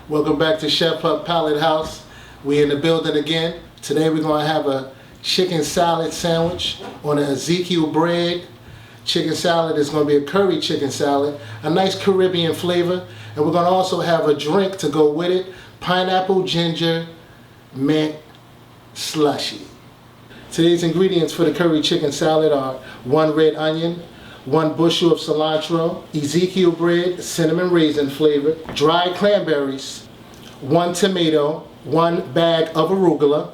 Welcome back to Chef Puff Palate House. We in the building again. Today we're going to have a chicken salad sandwich on an Ezekiel bread. Chicken salad is going to be a curry chicken salad, a nice Caribbean flavor. And we're going to also have a drink to go with it, pineapple ginger mint slushy. Today's ingredients for the curry chicken salad are 1 red onion, 1 bushel of cilantro, Ezekiel bread, cinnamon raisin flavor, dried cranberries, 1 tomato, 1 bag of arugula,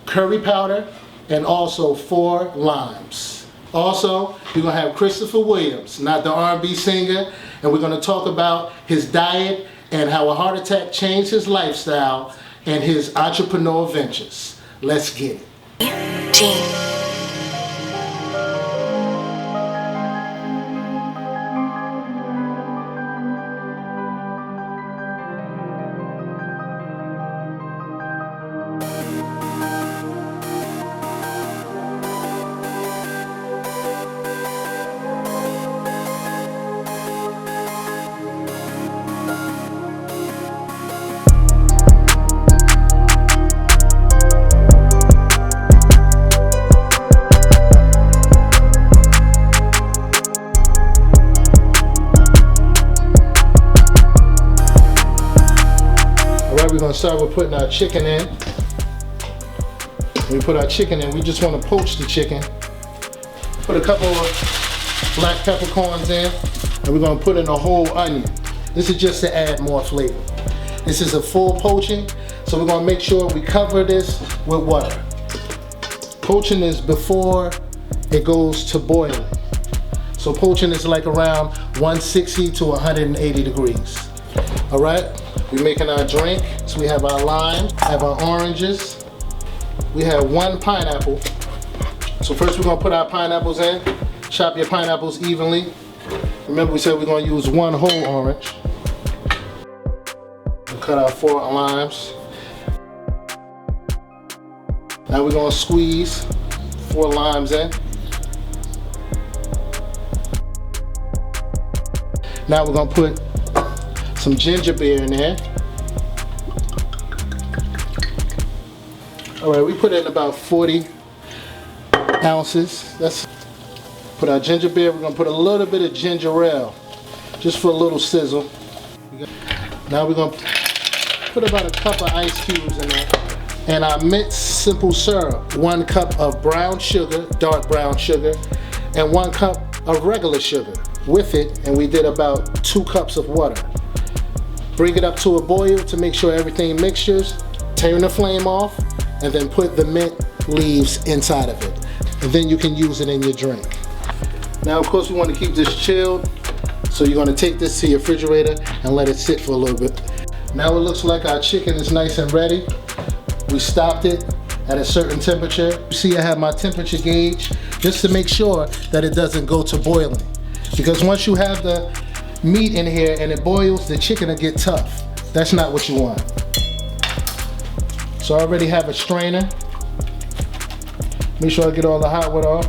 curry powder, and also 4 limes. Also, we're going to have Christopher Williams, not the R&B singer, and we're going to talk about his diet and how a heart attack changed his lifestyle and his entrepreneurial ventures. Let's get it. We're going to start with putting our chicken in. When we put our chicken in, we just want to poach the chicken. Put a couple of black peppercorns in, and we're going to put in a whole onion. This is just to add more flavor. This is a full poaching, so we're going to make sure we cover this with water. Poaching is before it goes to boiling. So poaching is like around 160 to 180 degrees. All right? We're making our drink. So we have our lime, have our oranges. We have 1 pineapple. So first we're gonna put our pineapples in. Chop your pineapples evenly. Remember we said we're gonna use 1 whole orange. We'll cut our 4 limes. Now we're gonna squeeze 4 limes in. Now we're gonna put some ginger beer in there. All right, we put in about 40 ounces. Let's put our ginger beer. We're gonna put a little bit of ginger ale, just for a little sizzle. Now we're gonna put about a cup of ice cubes in there. And our mixed simple syrup, 1 cup of brown sugar, dark brown sugar, and 1 cup of regular sugar with it, and we did about 2 cups of water. Bring it up to a boil to make sure everything mixtures. Turn the flame off, and then put the mint leaves inside of it. And then you can use it in your drink. Now, of course, we want to keep this chilled. So you're going to take this to your refrigerator and let it sit for a little bit. Now it looks like our chicken is nice and ready. We stopped it at a certain temperature. You see I have my temperature gauge just to make sure that it doesn't go to boiling. Because once you have the meat in here and it boils, the chicken will get tough. That's not what you want. So I already have a strainer. Make sure I get all the hot water off.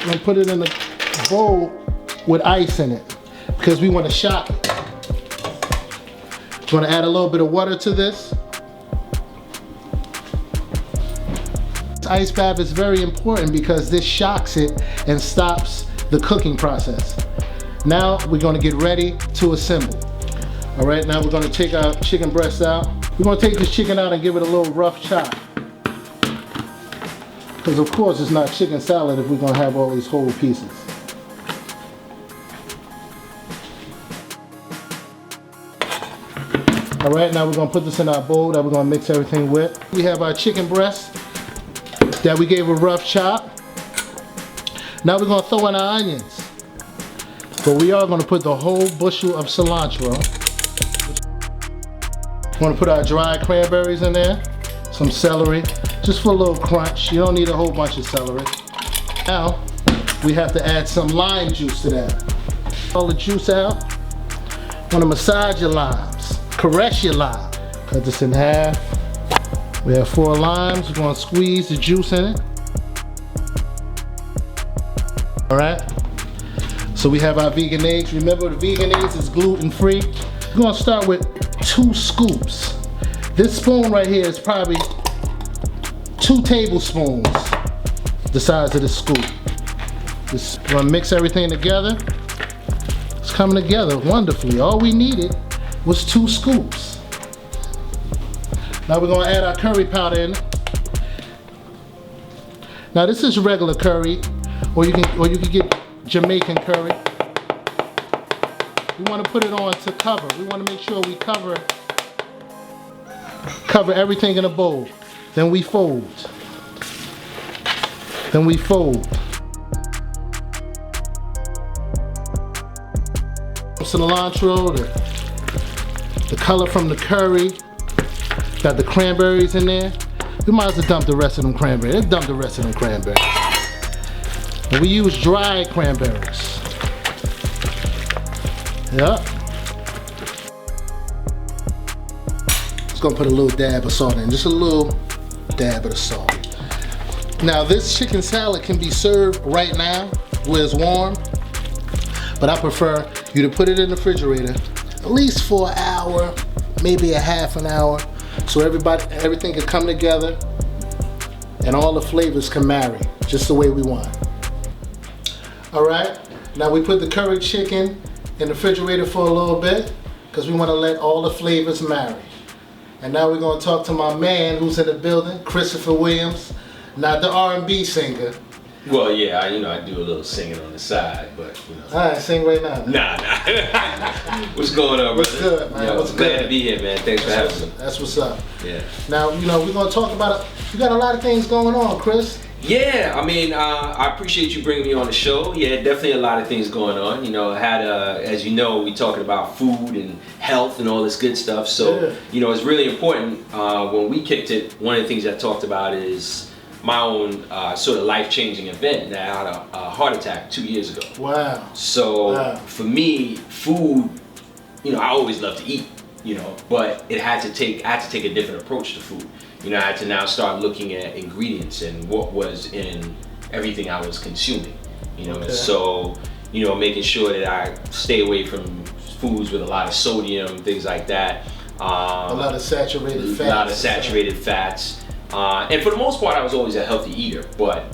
I'm gonna put it in a bowl with ice in it because we want to shock it. I'm gonna add a little bit of water to this. This ice bath is very important because this shocks it and stops the cooking process. Now we're going to get ready to assemble. All right, now we're going to take our chicken breast out. We're going to take this chicken out and give it a little rough chop. Because of course it's not chicken salad if we're going to have all these whole pieces. All right, now we're going to put this in our bowl that we're going to mix everything with. We have our chicken breast that we gave a rough chop. Now we're going to throw in our onions. But we are going to put the whole bushel of cilantro. We're going to put our dried cranberries in there, some celery, just for a little crunch. You don't need a whole bunch of celery. Now, we have to add some lime juice to that. All the juice out. Want to massage your limes, caress your lime. Cut this in half. We have 4 limes. We're going to squeeze the juice in it. All right. So we have our vegan eggs. Remember, the vegan eggs is gluten-free. We're gonna start with 2 scoops. This spoon right here is probably 2 tablespoons, the size of the scoop. Just gonna mix everything together. It's coming together wonderfully. All we needed was 2 scoops. Now we're gonna add our curry powder in. Now this is regular curry, or you can get Jamaican curry. We want to put it on to cover. We want to make sure we cover everything in a bowl. Then we fold. Then we fold. Cilantro, the color from the curry. Got the cranberries in there. We might as well dump the rest of them cranberries. Let's dump the rest of them cranberries. And we use dried cranberries. Yep. Just gonna put a little dab of salt in, just a little dab of the salt. Now this chicken salad can be served right now where it's warm, but I prefer you to put it in the refrigerator at least for an hour, maybe a half an hour, so everything can come together and all the flavors can marry just the way we want. All right, now we put the curry chicken in the refrigerator for a little bit because we want to let all the flavors marry. And now we're going to talk to my man who's in the building, Christopher Williams, not the R&B singer. Well, yeah, I do a little singing on the side, but All right, sing right now. Nah. What's going on, brother? What's good, man? What's glad good? to be here, man. Thanks for having me. That's what's up. Yeah. Now, we're going to talk about you got a lot of things going on, Chris. Yeah, I mean, I appreciate you bringing me on the show. Yeah, definitely a lot of things going on. I had, as you know, we talking about food and health and all this good stuff. So, yeah. It's really important. When we kicked it, one of the things I talked about is my own sort of life-changing event. That I had a heart attack 2 years ago. Wow. So for me, food, I always love to eat, but I had to take a different approach to food. I had to now start looking at ingredients and what was in everything I was consuming. Okay. So, making sure that I stay away from foods with a lot of sodium, things like that. A lot of saturated fats. A lot of saturated fats. And for the most part, I was always a healthy eater, but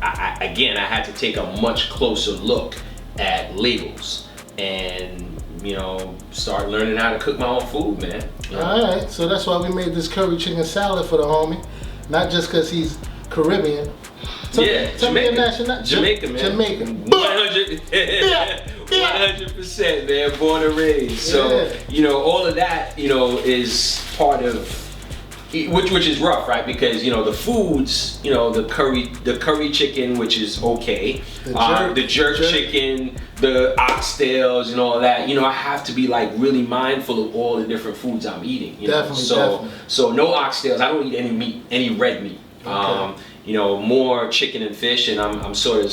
I had to take a much closer look at labels and start learning how to cook my own food, man. All right, so that's why we made this curry chicken salad for the homie, not just because he's Caribbean. Tell me your nationality. Jamaican, man. Jamaican. 100%, man. Born and raised. So all of that, is part of. Which is rough, right? Because the foods, the curry chicken, which is okay, the jerk chicken, the oxtails, and all that. I have to be like really mindful of all the different foods I'm eating. Definitely. So no oxtails. I don't eat any meat, any red meat. Okay. More chicken and fish, and I'm sort of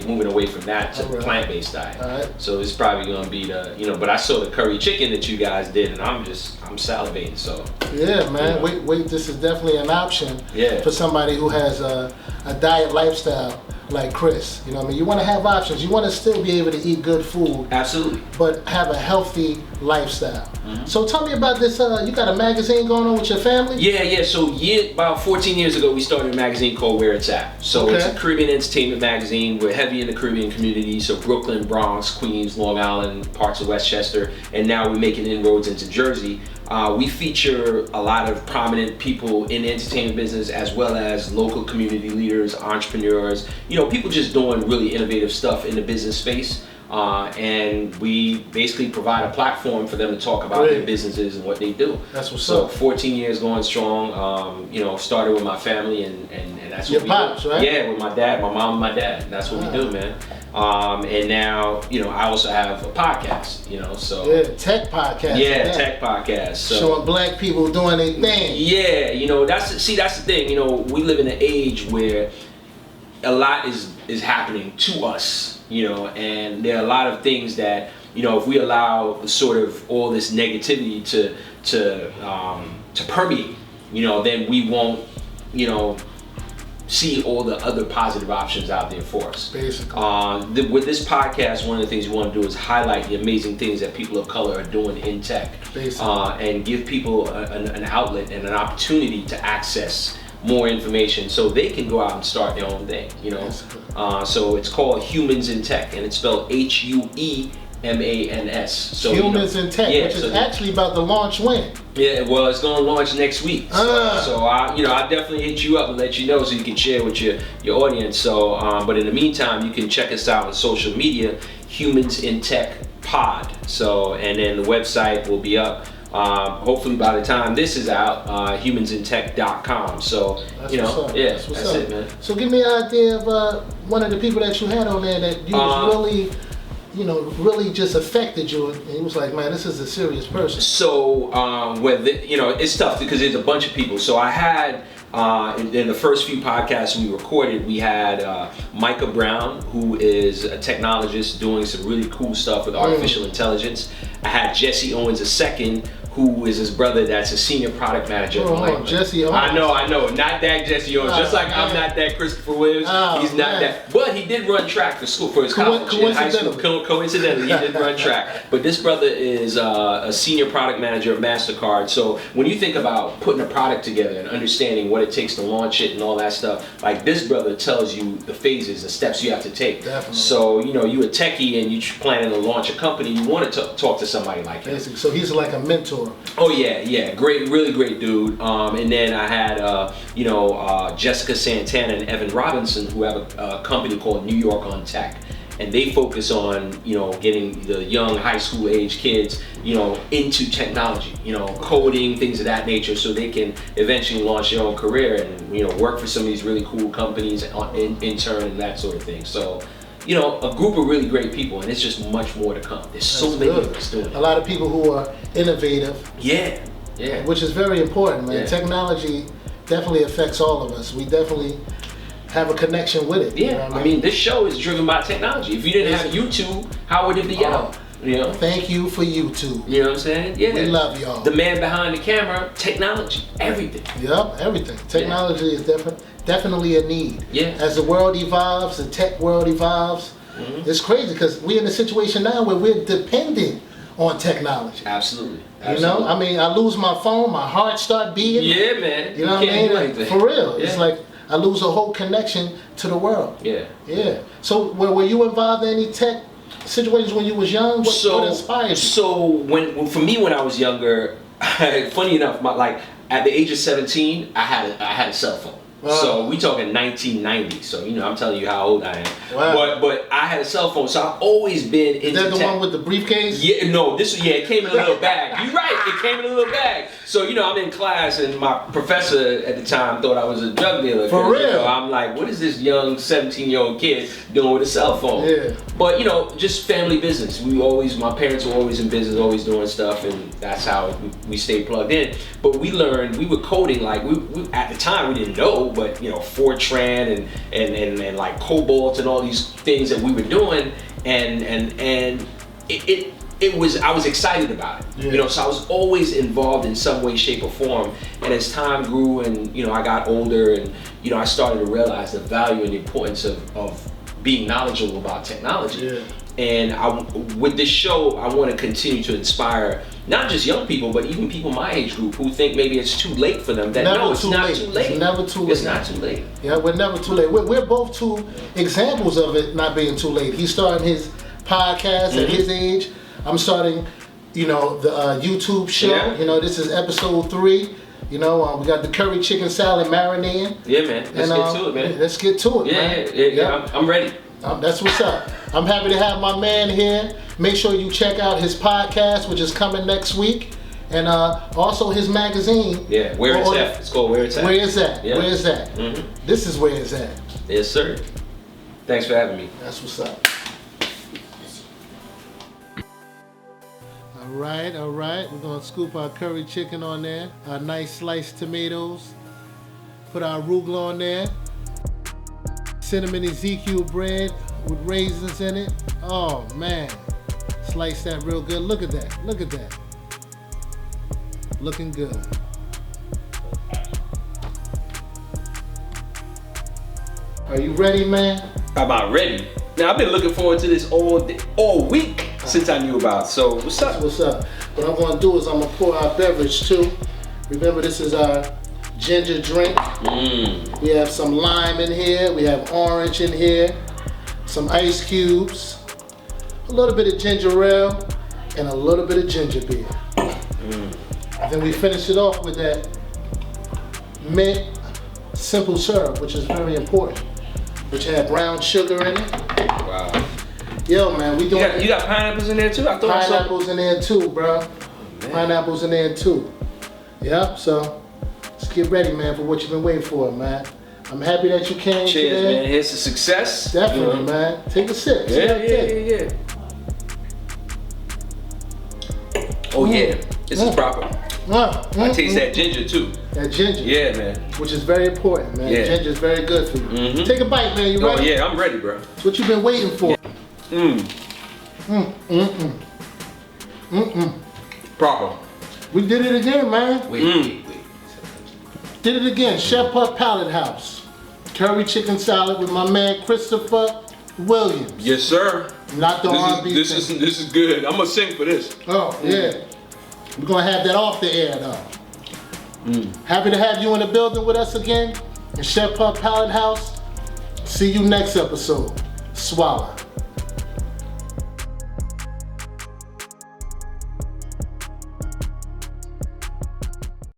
moving away from that to the plant-based diet. All right. So it's probably gonna be but I saw the curry chicken that you guys did, and I'm salivating. So yeah, man. Wait, this is definitely an option for somebody who has a diet lifestyle like Chris. You want to have options. You want to still be able to eat good food. Absolutely. But have a healthy lifestyle. Mm-hmm. So tell me about this. You got a magazine going on with your family? Yeah. So about 14 years ago, we started a magazine called Where It's At. So it's a Caribbean entertainment magazine. We're heavy in the Caribbean community. So Brooklyn, Bronx, Queens, Long Island, parts of Westchester, and now we're making inroads into Jersey. We feature a lot of prominent people in the entertainment business, as well as local community leaders, entrepreneurs, people just doing really innovative stuff in the business space. And we basically provide a platform for them to talk about their businesses and what they do. That's what's up. 14 years going strong. Started with my family, and that's what we do. Right? Yeah, with my dad, my mom, and my dad. That's what we do, man. And now, I also have a podcast. Tech podcast. Yeah, tech podcast. So, showing black people doing their thing. Yeah, that's the thing. We live in an age where a lot is happening to us. And there are a lot of things that, if we allow sort of all this negativity to permeate, then we won't, see all the other positive options out there for us. Basically. With this podcast, one of the things we want to do is highlight the amazing things that people of color are doing in tech. And give people an outlet and an opportunity to access more information so they can go out and start their own thing, you know. So it's called Humans in Tech, and it's spelled HUEMANS. So Humans in Tech, which is actually about to launch when? Yeah, well, it's going to launch next week. So I definitely hit you up and let you know so you can share with your audience. So, but in the meantime, you can check us out on social media, Humans in Tech Pod. So, and then the website will be up. Hopefully by the time this is out, humansintech.com. So, that's that's it, man. So give me an idea of one of the people that you had on there that you was really just affected you, and he was like, man, this is a serious person. So, it's tough because there's a bunch of people. So I had, in the first few podcasts we recorded, we had Micah Brown, who is a technologist doing some really cool stuff with artificial intelligence. I had Jesse Owens II, who is his brother that's a senior product manager. Jesse Owens. I know, not that Jesse Owens. Just like I'm not that Christopher Williams. He's not that. But he did run track for school, for his college in high school. Coincidentally, he did run track. But this brother is a senior product manager of MasterCard. So when you think about putting a product together and understanding what it takes to launch it and all that stuff, like this brother tells you the phases, the steps you have to take. Definitely. So you a techie and you planning to launch a company, you want to talk to somebody like him. So he's like a mentor. Oh yeah, great, really great dude. And then I had Jessica Santana and Evan Robinson, who have a company called New York on Tech, and they focus on getting the young high school age kids into technology, coding, things of that nature, so they can eventually launch their own career and work for some of these really cool companies in turn and that sort of thing. So. A group of really great people, and it's just much more to come. There's so many of us doing it. A lot of people who are innovative. Yeah. Which is very important, man. Yeah. Technology definitely affects all of us. We definitely have a connection with it. Yeah. You know what I mean, this show is driven by technology. If you didn't have YouTube, how would it be out? Thank you for YouTube. You know what I'm saying? Yeah. We love y'all. The man behind the camera, technology, everything. Yep, everything. Technology is definitely a need. Yeah. As the world evolves, the tech world evolves, it's crazy because we're in a situation now where we're dependent on technology. Absolutely. I mean, I lose my phone, my heart start beating. Yeah, man. You know what I mean? Like, for real. Yeah. It's like I lose a whole connection to the world. Yeah. So were you involved in any tech situations when you was young? What inspired you? So for me when I was younger, funny enough, at the age of 17, I had a cell phone. So we talking 1990. So I'm telling you how old I am. Wow. But I had a cell phone, so I've always been into tech. Is that the one with the briefcase? Yeah, no, it came in a little bag. You're right, it came in a little bag. So I'm in class and my professor at the time thought I was a drug dealer. For real? I'm like, what is this young 17-year-old kid doing with a cell phone? Yeah. But just family business. My parents were always in business, always doing stuff, and that's how we stayed plugged in. But we learned, we were coding like we at the time we didn't know, but Fortran and like Cobalt and all these things that we were doing, and it was, I was excited about it. Yeah. So I was always involved in some way, shape, or form. And as time grew and I got older and I started to realize the value and the importance of being knowledgeable about technology. Yeah. And with this show, I want to continue to inspire not just young people, but even people my age group who think maybe it's too late for them. That never no, it's not too late. It's never too late. It's not too late. Yeah, we're never too late. We're both two examples of it not being too late. He's starting his podcast at his age. I'm starting, the YouTube show. Yeah. This is episode 3. We got the curry chicken salad marinating. Yeah, man. Let's get to it, man. Let's get to it, man. Yeah. I'm ready. That's what's up. I'm happy to have my man here. Make sure you check out his podcast, which is coming next week, and also his magazine. Yeah, Where It's At. It's called Where It's At. Where It's At. Yeah. Where It's At. This is Where It's At. Yes, sir. Thanks for having me. That's what's up. All right. We're gonna scoop our curry chicken on there. Our nice sliced tomatoes. Put our arugula on there. Cinnamon Ezekiel bread with raisins in it. Oh man, slice that real good. Look at that. Looking good. Are you ready, man? I'm about ready. Now, I've been looking forward to this all week since I knew about it. So, what's up? What's up? What I'm gonna do is I'm gonna pour our beverage too. Remember, this is our ginger drink. We have some lime in here. We have orange in here. Some ice cubes. A little bit of ginger ale. And a little bit of ginger beer. Then we finish it off with that mint simple syrup, which is very important, which had brown sugar in it. Wow. Yo, man, we doing. You got pineapples in there too? I thought pineapples in there too, bro. Pineapples in there too. Yep. So let's get ready, man, for what you've been waiting for, man. I'm happy that you came. Cheers, today. man. Here's a success. Definitely, man. Take a sip. Yeah. Oh yeah, this is proper. I taste that ginger too. That ginger. Yeah, man. Which is very important, man. Yeah. Ginger is very good for you. Take a bite, man. You ready? Oh yeah, I'm ready, bro. It's what you've been waiting for. Proper. We did it again, man. Wait. Did it again. Chef Puff Palate House. Curry chicken salad with my man Christopher Williams. Yes, sir. Not the R&B. This is good. I'm gonna sing for this. Oh yeah. We're gonna have that off the air though. Happy to have you in the building with us again. And Chef Puff Palate House. See you next episode. Swallow.